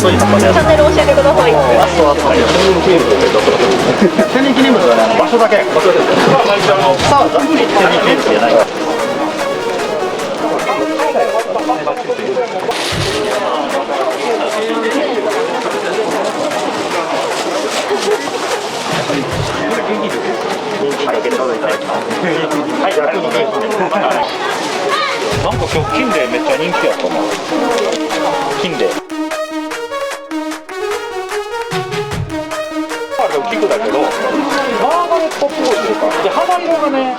チャンネル教えてください。天然記念物はね、場所だけ。さあ、ざっくり天然記念物じゃない。なんか今日金麗めっちゃ人気やったな。金麗。でも菊だけど、マーガレットっぽいというか、で肌色がね。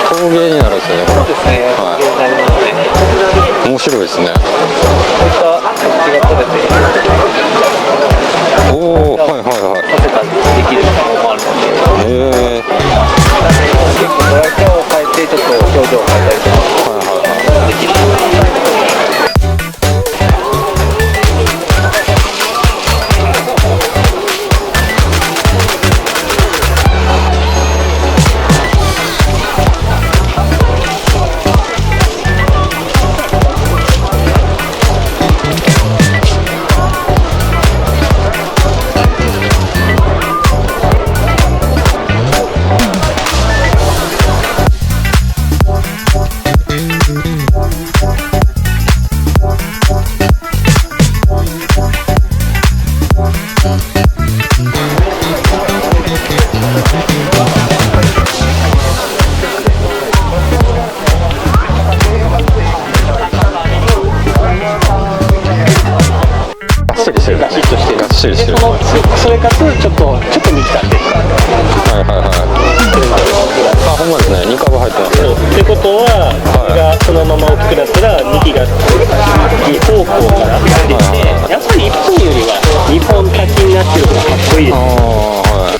陶芸になるんですね。そうですね。はい。面白いですね。こういった形が取れて、おお、はいはいはい。させたりできるものもあるので、へえ。結構ドラキャを変えてちょっと表情を変えたりとかはいはいはい。できる。がっしりしてる。がっしりしてる。で、それかつちょっと見きたっていうか。はいはいはい。あ、ほんまですね。2株入ってますね。ってことは、これがそのまま大きくなったら幹が2方向から出てきて、やっぱり1本よりは2本先になってる方がかっこいいです。はい。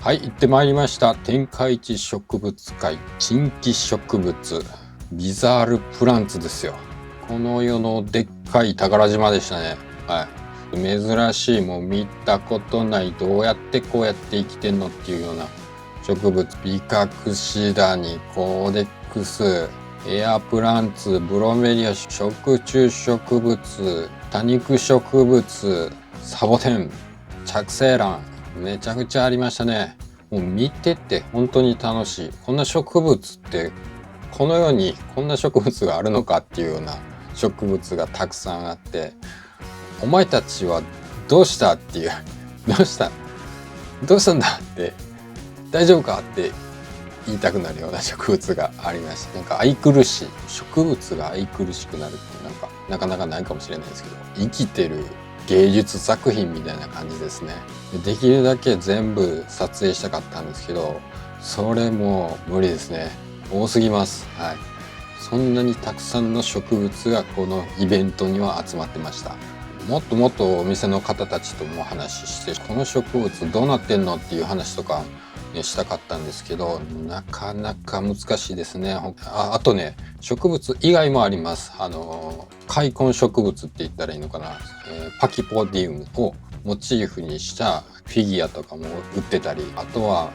はい、行ってまいりました。天下一植物界珍奇植物ビザールプランツですよ。この世のでっかい宝島でしたね。はい、珍しい、もう見たことない、どうやってこうやって生きてんのっていうような植物、ビカクシダニ、コーデックス、エアプランツ、ブロメリア、食虫植物、多肉植物、サボテン、着生卵、めちゃくちゃありましたね。もう見てて本当に楽しい。こんな植物ってこの世にこんな植物があるのかっていうような植物がたくさんあって、お前たちはどうしたっていう、どうしたんだって、大丈夫かって言いたくなるような植物がありました。なんか愛くるしい、植物が愛くるしくなるってなかなかないかもしれないですけど、生きてる芸術作品みたいな感じですね。できるだけ全部撮影したかったんですけど、それも無理ですね。多すぎます。はい。そんなにたくさんの植物がこのイベントには集まってました。もっともっとお店の方たちともお話しして、この植物どうなってんのっていう話とか、ね、したかったんですけど、なかなか難しいですね。あとね、植物以外もあります。塊根植物って言ったらいいのかな、パキポディウムをモチーフにしたフィギュアとかも売ってたり、あとは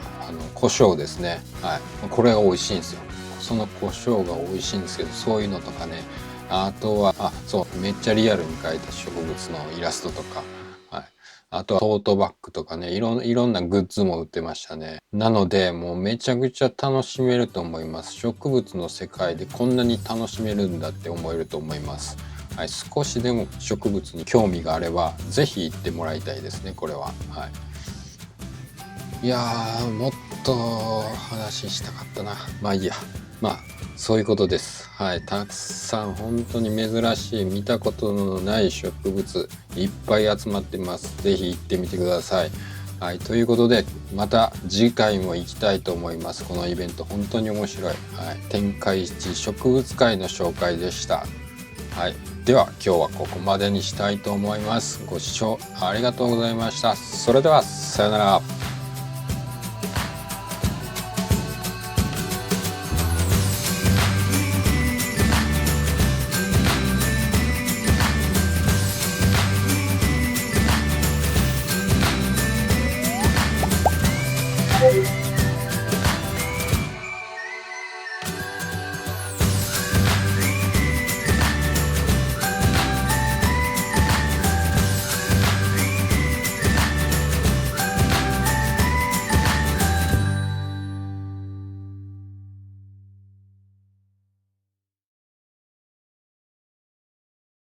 胡椒ですね。はい、これが美味しいんですよ。その胡椒が美味しいんですけど、そういうのとかね。あとはそうめっちゃリアルに描いた植物のイラストとか、はい、あとはトートバッグとかね、いろんなグッズも売ってましたね。なのでもうめちゃくちゃ楽しめると思います。植物の世界でこんなに楽しめるんだって思えると思います。はい、少しでも植物に興味があればぜひ行ってもらいたいですね、これは。はい、いやー、もっと話したかったな。まあいいや。まあそういうことです。はい、たくさん本当に珍しい、見たことのない植物いっぱい集まってます。ぜひ行ってみてください。はい、ということでまた次回も行きたいと思います。このイベント本当に面白い。はい、天下一植物界の紹介でした。はい、では今日はここまでにしたいと思います。ご視聴ありがとうございました。それではさよなら。